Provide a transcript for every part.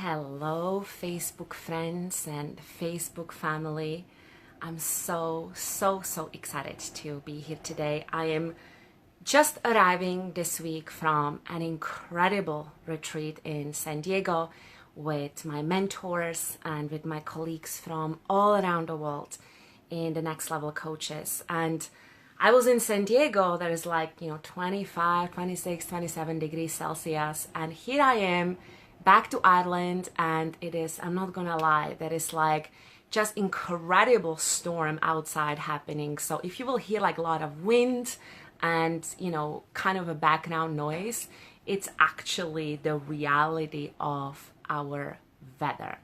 Hello, Facebook friends and Facebook family. I'm so excited to be here today. I am just arriving this week from an incredible retreat in San Diego with my mentors and with my colleagues from all around the world in the Next Level Coaches. And I was in San Diego, that is 25, 26, 27 degrees Celsius. And here I am back to Ireland, and it is, I'm not gonna lie, there is just incredible storm outside happening. So if you will hear a lot of wind and kind of a background noise, it's actually the reality of our weather.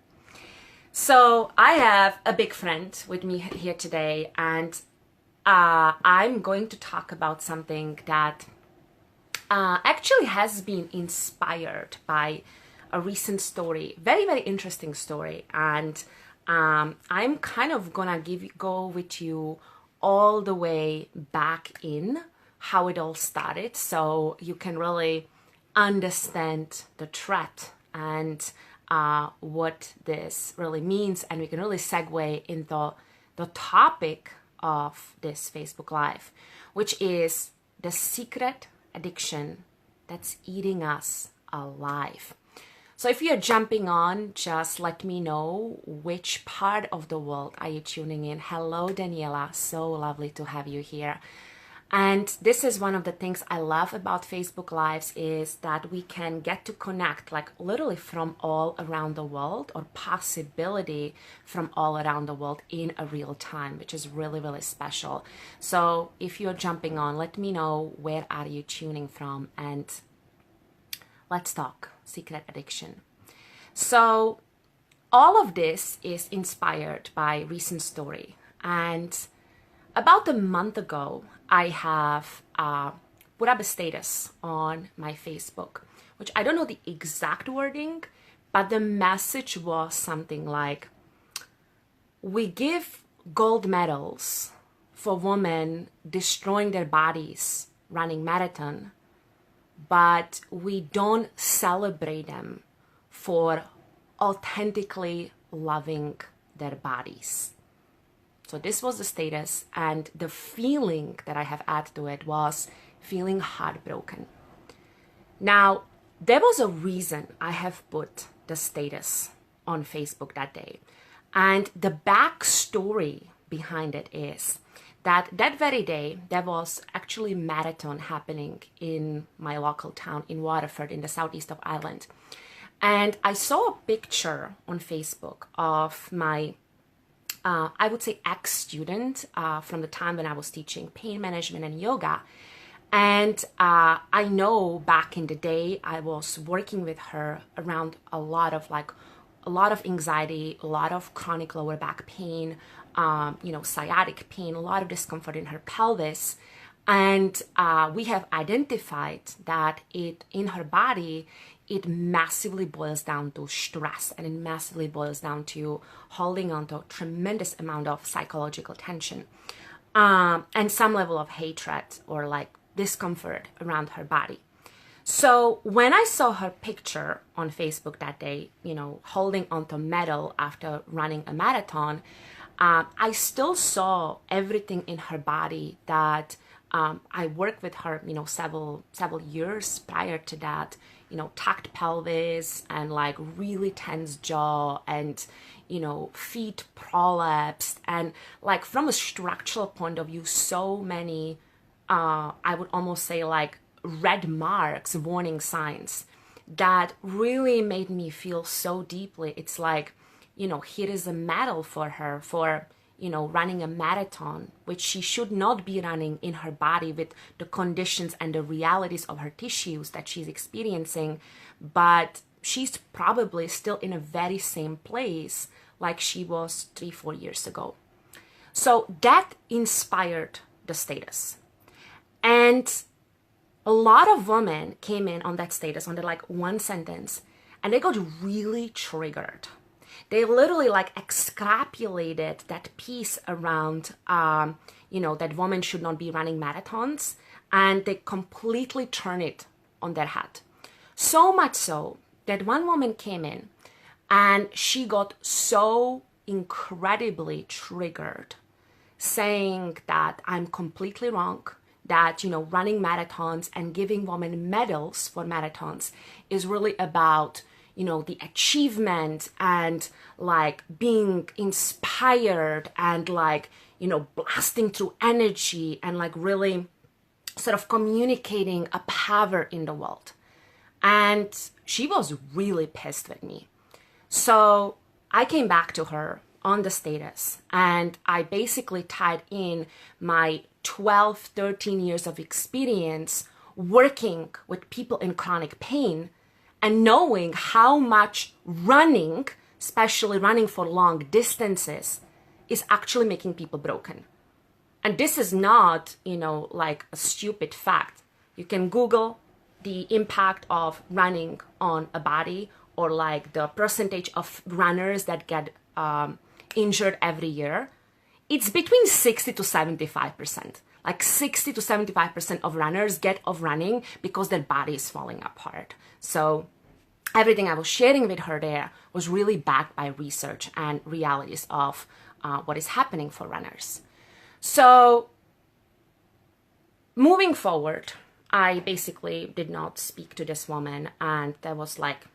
So I have a big friend with me here today, and I'm going to talk about something that actually has been inspired by a recent story, very interesting story, and I'm kind of gonna go with you all the way back in how it all started, so you can really understand the threat and what this really means, and we can really segue into the topic of this Facebook Live, which is the secret addiction that's eating us alive. So if you're jumping on, just let me know which part of the world are you tuning in. Hello, Daniela. So lovely to have you here. And this is one of the things I love about Facebook Lives, is that we can get to connect literally from all around the world, or possibility from all around the world in a real time, which is really special. So if you're jumping on, let me know where are you tuning from, and let's talk secret addiction. So all of this is inspired by a recent story, and about a month ago I have put up a status on my Facebook, which I don't know the exact wording, but the message was something like, we give gold medals for women destroying their bodies running marathon, but we don't celebrate them for authentically loving their bodies. So this was the status, and the feeling that I have added to it was feeling heartbroken. Now, there was a reason I have put the status on Facebook that day, and the backstory behind it is that very day there was actually a marathon happening in my local town in Waterford in the southeast of Ireland. And I saw a picture on Facebook of my, I would say, ex-student from the time when I was teaching pain management and yoga. And I know back in the day I was working with her around a lot of anxiety, a lot of chronic lower back pain, sciatic pain, a lot of discomfort in her pelvis. And we have identified that in her body, it massively boils down to stress, and it massively boils down to holding on to a tremendous amount of psychological tension, and some level of hatred or discomfort around her body. So when I saw her picture on Facebook that day, holding onto medal after running a marathon, I still saw everything in her body that I worked with her, several years prior to that, tucked pelvis and really tense jaw and, feet prolapsed, and from a structural point of view, so many, I would almost say red marks, warning signs that really made me feel so deeply. It's here is a medal for her for, running a marathon, which she should not be running in her body with the conditions and the realities of her tissues that she's experiencing. But she's probably still in a very same place like she was 3-4 years ago. So that inspired the status. And a lot of women came in on that status, on the one sentence, and they got really triggered. They literally extrapolated that piece around, that women should not be running marathons, and they completely turned it on their head. So much so that one woman came in And she got so incredibly triggered, saying that I'm completely wrong, that, running marathons and giving women medals for marathons is really about, the achievement and like being inspired and like, blasting through energy and like really sort of communicating a power in the world. And she was really pissed with me. So I came back to her on the status and I basically tied in my 12, 13 years of experience working with people in chronic pain and knowing how much running, especially running for long distances, is actually making people broken. And this is not, like a stupid fact. You can Google the impact of running on a body or like the percentage of runners that get injured every year. It's between 60 to 75%. Like 60 to 75% of runners get off running because their body is falling apart. So everything I was sharing with her there was really backed by research and realities of what is happening for runners. So moving forward, I basically did not speak to this woman, and there was like,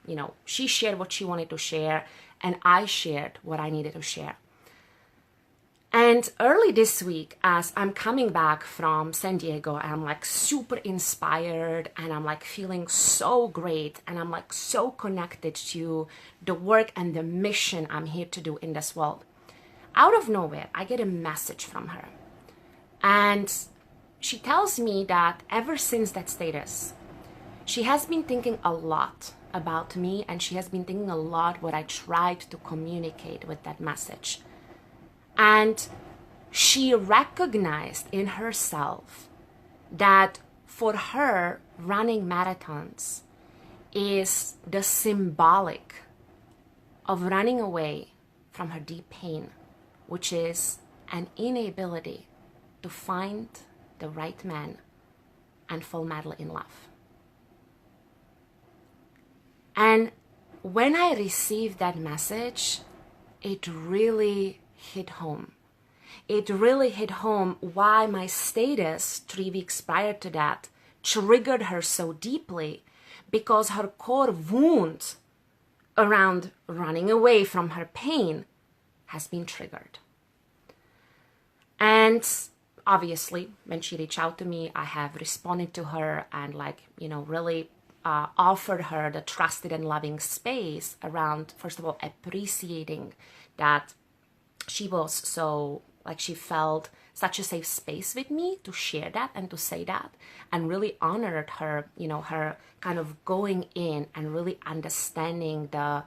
she shared what she wanted to share and I shared what I needed to share. And early this week, as I'm coming back from San Diego, and I'm like super inspired and I'm like feeling so great and I'm like so connected to the work and the mission I'm here to do in this world. Out of nowhere, I get a message from her. And she tells me that ever since that status, she has been thinking a lot about me and she has been thinking a lot what I tried to communicate with that message. And she recognized in herself that for her, running marathons is the symbolic of running away from her deep pain, which is an inability to find the right man and fall madly in love. And when I received that message, it really hit home. It really hit home why my status 3 weeks prior to that triggered her so deeply, because her core wound around running away from her pain has been triggered. And obviously, when she reached out to me, I have responded to her and really offered her the trusted and loving space around, first of all, appreciating that she was so, she felt such a safe space with me to share that and to say that, and really honored her, her kind of going in and really understanding the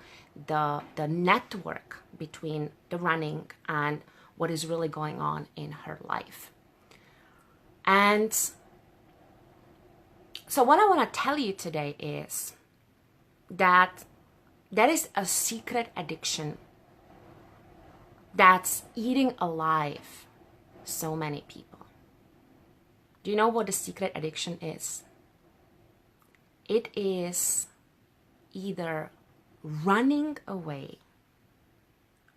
network between the running and what is really going on in her life. And so what I want to tell you today is that there is a secret addiction that's eating alive so many people. Do you know what the secret addiction is? It is either running away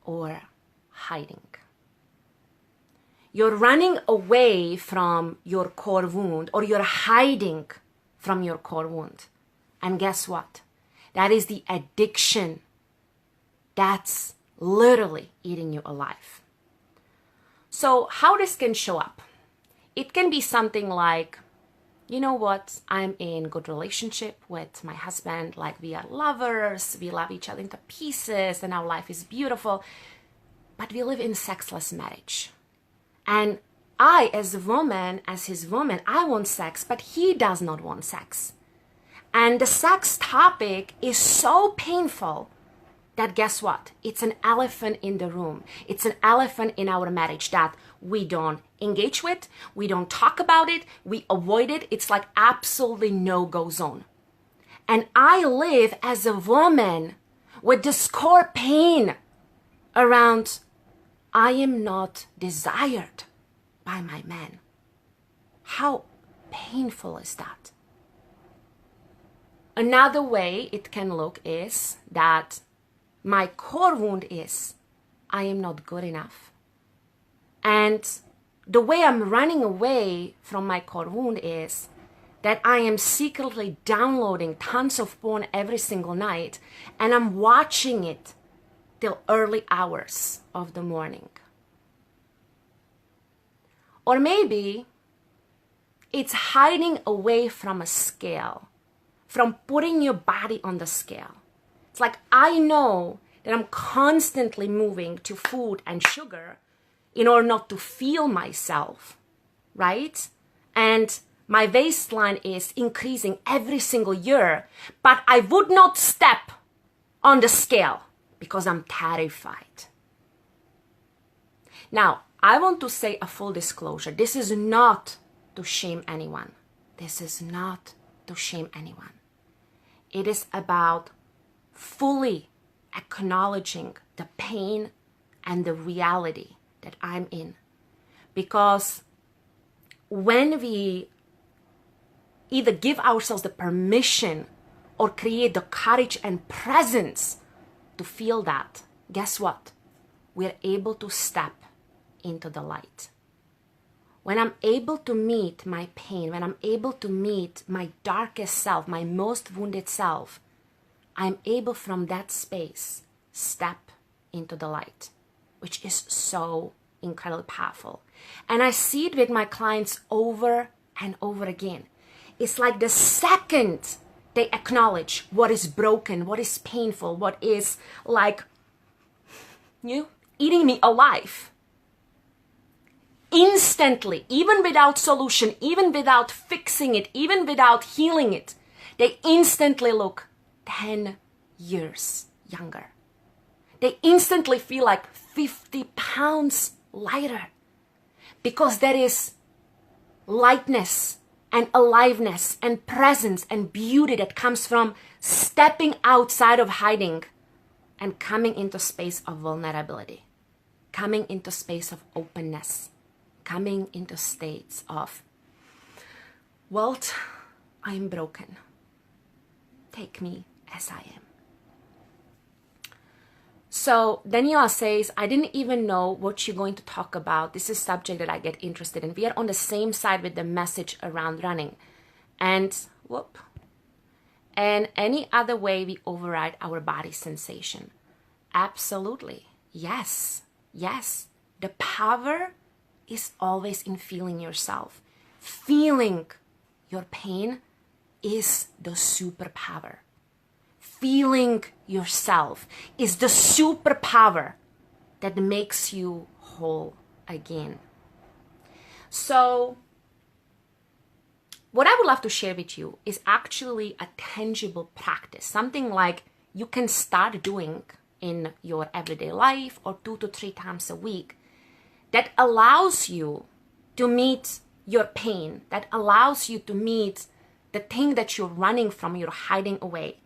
or hiding. You're running away from your core wound, or you're hiding from your core wound. And guess what? That is the addiction that's literally eating you alive. So how this can show up? It can be something like, you know what, I'm in good relationship with my husband, like we are lovers, we love each other into pieces and our life is beautiful, but we live in sexless marriage. And I, as a woman, as his woman, I want sex, but he does not want sex. And the sex topic is so painful that guess what? It's an elephant in the room. It's an elephant in our marriage that we don't engage with, we don't talk about it, we avoid it. It's like absolutely no-go zone. And I live as a woman with this core pain around I am not desired by my man. How painful is that? Another way it can look is that my core wound is I am not good enough. And the way I'm running away from my core wound is that I am secretly downloading tons of porn every single night, and I'm watching it till early hours of the morning. Or maybe it's hiding away from a scale, from putting your body on the scale. It's like I know that I'm constantly moving to food and sugar in order not to feel myself, right? And my waistline is increasing every single year, but I would not step on the scale because I'm terrified. Now, I want to say a full disclosure. This is not to shame anyone. This is not to shame anyone. It is about fully acknowledging the pain and the reality that I'm in. Because when we either give ourselves the permission or create the courage and presence to feel that, guess what? We're able to step into the light. When I'm able to meet my pain, when I'm able to meet my darkest self, my most wounded self, I'm able from that space step into the light, which is so incredibly powerful. And I see it with my clients over and over again. It's like the second they acknowledge what is broken, what is painful, what is like, eating me alive. Instantly, even without solution, even without fixing it, even without healing it, they instantly look 10 years younger. They instantly feel like 50 pounds lighter because there is lightness and aliveness and presence and beauty that comes from stepping outside of hiding and coming into space of vulnerability, coming into space of openness, coming into states of, Walt, I'm broken. Take me as I am. So Daniela says, I didn't even know what you're going to talk about. This is a subject that I get interested in. We are on the same side with the message around running. And any other way we override our body sensation. Absolutely. Yes. Yes. The power is always in feeling yourself. Feeling your pain is the superpower. Feeling yourself is the superpower that makes you whole again. So, what I would love to share with you is actually a tangible practice, something like you can start doing in your everyday life or 2 to 3 times a week that allows you to meet your pain, that allows you to meet the thing that you're running from, you're hiding away,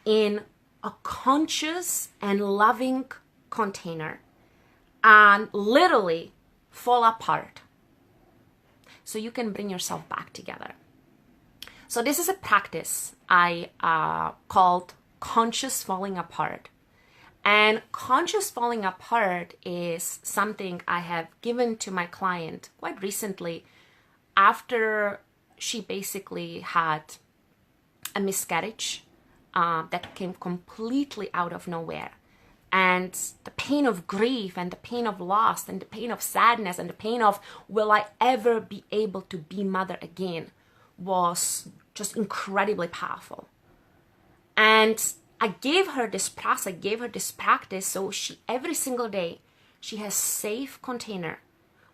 in a conscious and loving container and literally fall apart so you can bring yourself back together. So this is a practice I called conscious falling apart. And conscious falling apart is something I have given to my client quite recently after she basically had a miscarriage that came completely out of nowhere. And the pain of grief and the pain of loss and the pain of sadness and the pain of will I ever be able to be mother again was just incredibly powerful. And I gave her this process, I gave her this practice so she every single day she has safe container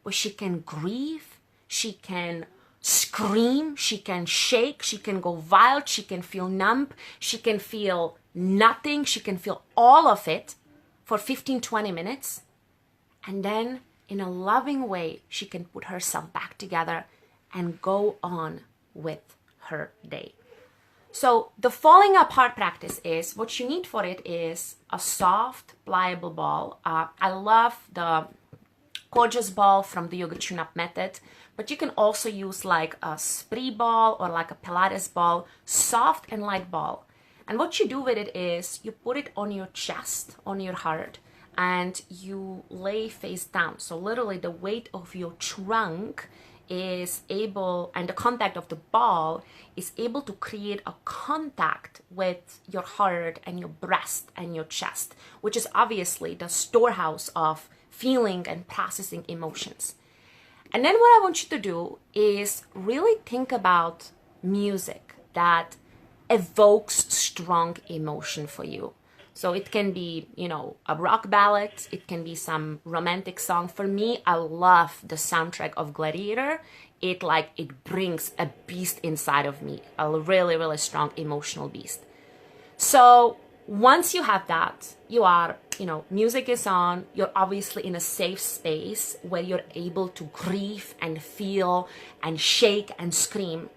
where she can grieve, she can scream, she can shake, she can go wild, she can feel numb, she can feel nothing, she can feel all of it for 15-20 minutes, and then in a loving way she can put herself back together and go on with her day. So the falling apart practice is, what you need for it is a soft, pliable ball. I love the gorgeous ball from the yoga tune-up method, but you can also use like a spree ball or like a Pilates ball, soft and light ball. And what you do with it is you put it on your chest, on your heart, and you lay face down. So literally the weight of your trunk is able, and the contact of the ball is able to create a contact with your heart and your breast and your chest, which is obviously the storehouse of feeling and processing emotions. And then what I want you to do is really think about music that evokes strong emotion for you. So it can be, a rock ballad. It can be some romantic song. For me, I love the soundtrack of Gladiator. It brings a beast inside of me, a really, really strong emotional beast. So once you have that, you are, music is on. You're obviously in a safe space where you're able to grieve and feel and shake and scream.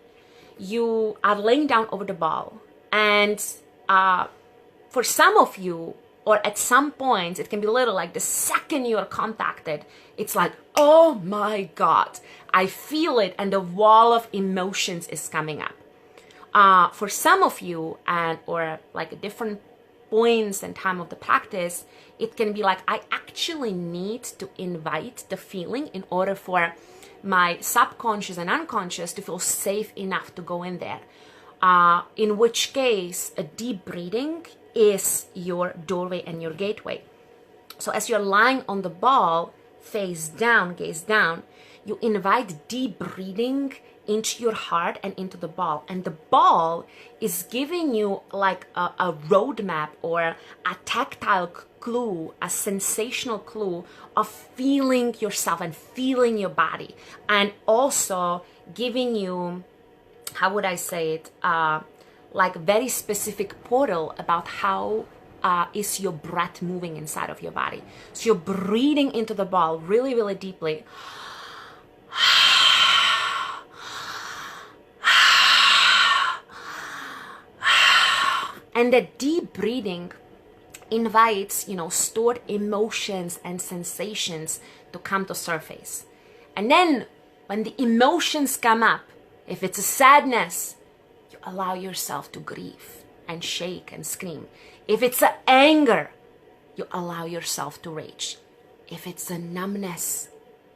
You are laying down over the ball, and for some of you, or at some points, it can be little like the second you're contacted, it's like, oh my God, I feel it, and the wall of emotions is coming up. For some of you, or like at different points and time of the practice, it can be like, I actually need to invite the feeling in order for my subconscious and unconscious to feel safe enough to go in there. In which case, a deep breathing is your doorway and your gateway. So as you're lying on the ball, face down, gaze down, you invite deep breathing into your heart and into the ball. And the ball is giving you like a roadmap or a tactile clue, a sensational clue of feeling yourself and feeling your body. And also giving you, how would I say it, like very specific portal about how is your breath moving inside of your body. So you're breathing into the ball really, really deeply. And that deep breathing invites, stored emotions and sensations to come to surface. And then when the emotions come up, if it's a sadness, you allow yourself to grieve and shake and scream. If it's an anger, you allow yourself to rage. If it's a numbness,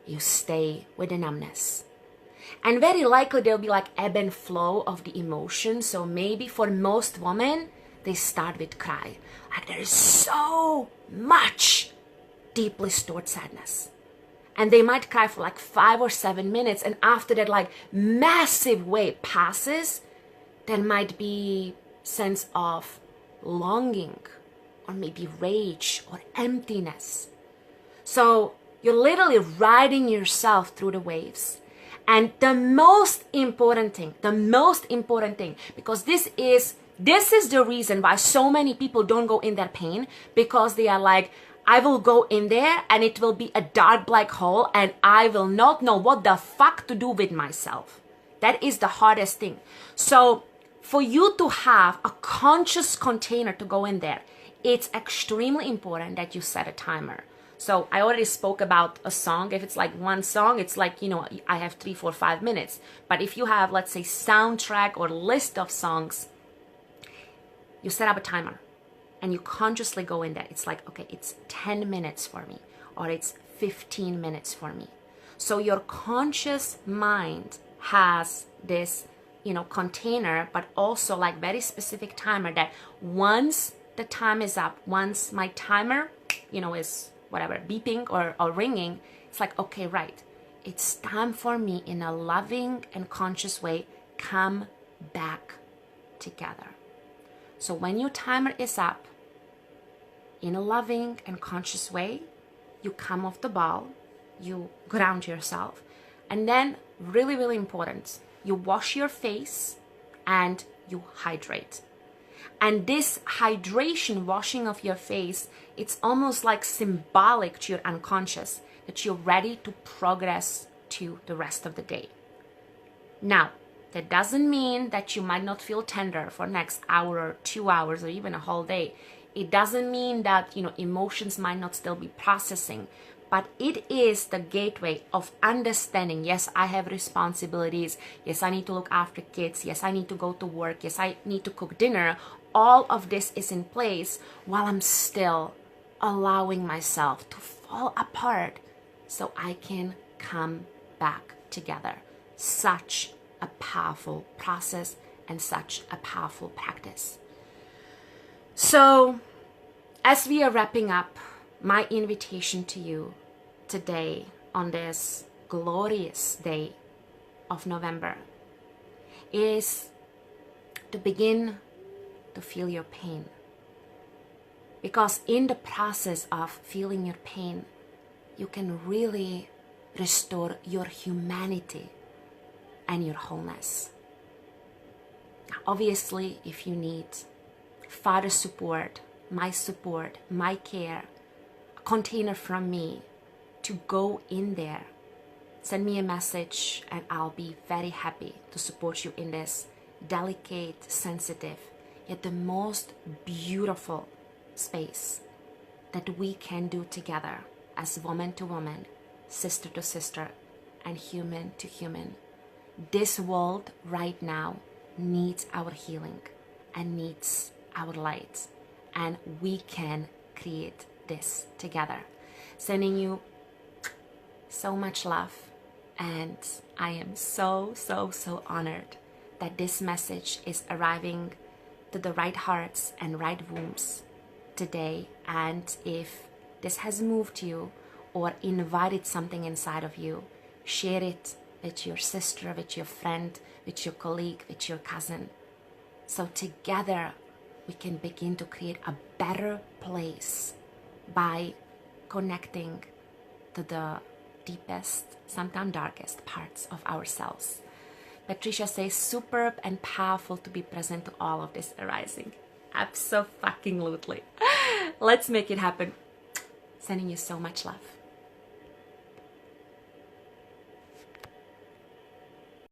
you stay with the numbness. And very likely there'll be like ebb and flow of the emotion. So maybe for most women, they start with cry. Like there is so much deeply stored sadness. And they might cry for like 5 or 7 minutes. And after that like massive wave passes, there might be sense of longing or maybe rage or emptiness. So you're literally riding yourself through the waves. And the most important thing, because this is the reason why so many people don't go in their pain, because they are like, I will go in there and it will be a dark black hole and I will not know what the fuck to do with myself. That is the hardest thing. So for you to have a conscious container to go in there, it's extremely important that you set a timer. So I already spoke about a song. If it's like one song, it's like, I have 3, 4, 5 minutes. But if you have, let's say, soundtrack or list of songs, you set up a timer and you consciously go in there. It's like, okay, it's 10 minutes for me, or it's 15 minutes for me. So your conscious mind has this, container, but also like very specific timer that once the time is up, once my timer, is whatever, beeping or ringing, it's like, okay, right. It's time for me in a loving and conscious way, come back together. So when your timer is up, in a loving and conscious way, you come off the ball, you ground yourself, and then really, really important, you wash your face and you hydrate. And this hydration, washing of your face, it's almost like symbolic to your unconscious that you're ready to progress to the rest of the day. Now, that doesn't mean that you might not feel tender for next hour or 2 hours or even a whole day. It doesn't mean that, emotions might not still be processing, but it is the gateway of understanding, yes, I have responsibilities. Yes, I need to look after kids. Yes, I need to go to work. Yes, I need to cook dinner. all of this is in place while I'm still allowing myself to fall apart so I can come back together. Such a powerful process and such a powerful practice. So as we are wrapping up, my invitation to you today on this glorious day of November is to begin to feel your pain. Because in the process of feeling your pain, you can really restore your humanity and your wholeness. Obviously, if you need further support, my care, a container from me to go in there, send me a message and I'll be very happy to support you in this delicate, sensitive, yet the most beautiful space that we can do together as woman to woman, sister to sister, and human to human. This world right now needs our healing and needs our light, and we can create this together. Sending you so much love, and I am so honored that this message is arriving to the right hearts and right wombs today. And if this has moved you or invited something inside of you, share it with your sister, with your friend, with your colleague, with your cousin. So together we can begin to create a better place by connecting to the deepest, sometimes darkest parts of ourselves. Patricia says, superb and powerful to be present to all of this arising. Abso-fucking-lutely. Let's make it happen. Sending you so much love.